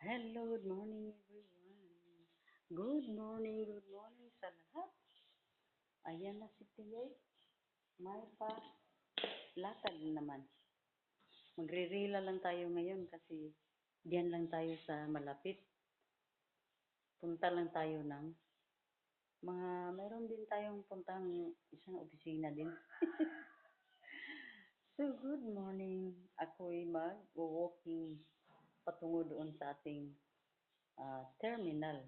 Hello, good morning everyone. Good morning sa lahat. Ayan na si Tiyay. May pa latag naman. Magre-rela lang tayo ngayon kasi diyan lang tayo sa malapit. Punta lang tayo ng mayroon din tayong puntang isang opisina din. So, good morning. Ako'y mag-walking patungo doon sa ating terminal.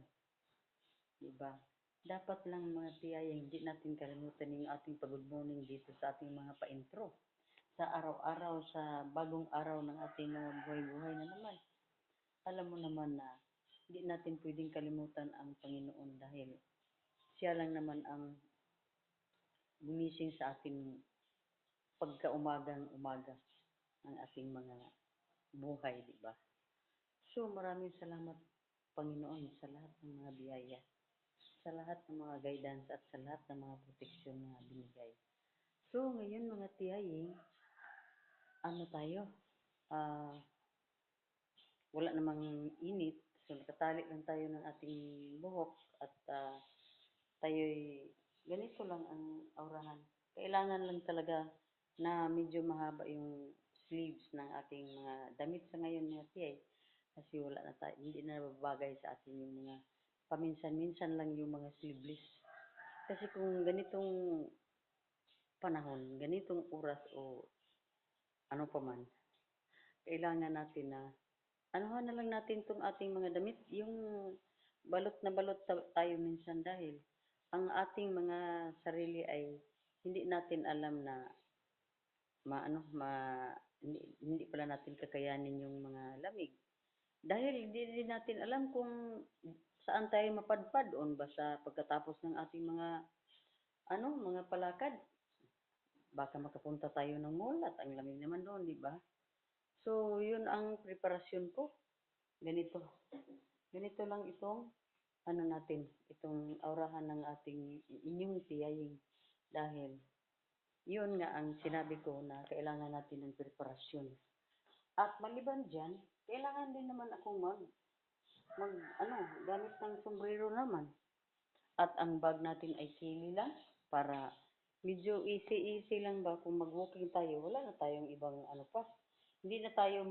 Diba? Dapat lang mga tiyaya, hindi natin kalimutan yung ating pag-good morning dito sa ating mga pa-intro. Sa araw-araw, sa bagong araw ng ating mga buhay-buhay na naman. Alam mo naman na hindi natin pwedeng kalimutan ang Panginoon dahil siya lang naman ang gumising sa ating pagkaumagang-umaga ng ating mga buhay, di ba? So, maraming salamat, Panginoon, sa lahat ng mga biyaya, sa lahat ng mga guidance at sa lahat ng mga proteksyon na binigay. So, ngayon mga tiyaying, ano tayo? Wala namang init. So, nakatali lang tayo ng ating buhok at tayo'y ganito lang ang aurahan. Kailangan lang talaga na medyo mahaba yung sleeves ng ating mga damit sa ngayon mga tiyay. Kasi wala na tayo, hindi na babagay sa atin yung mga paminsan-minsan lang yung mga sleeveless. Kasi kung ganitong panahon, ganitong oras o ano pa man, kailangan natin na anuhan na lang natin itong ating mga damit, yung balot na balot tayo minsan dahil ang ating mga sarili ay hindi natin alam na maano ma hindi pala natin kakayanin yung mga lamig. Dahil hindi din natin alam kung saan tayo mapadpad on ba sa pagkatapos ng ating mga palakad. Baka makapunta tayo ng mall at ang lamig naman doon, di ba? So, yun ang preparasyon ko. Ganito. Ganito lang itong itong aurahan ng ating inyong tiyaying. Dahil, yun nga ang sinabi ko na kailangan natin ng preparasyon. At maliban dyan, kailangan din naman akong gamit ng sombrero naman. At ang bag natin ay sili lang para medyo easy lang ba kung mag-walking tayo, wala na tayong ibang hindi na tayo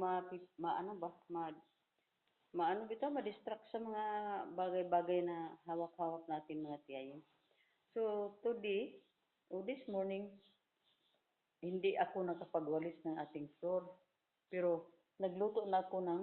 ma-distract sa mga bagay-bagay na hawak-hawak natin mga tiyayin. So, today, o this morning, hindi ako nakapagwalis ng ating floor. Pero, nagluto na ako ng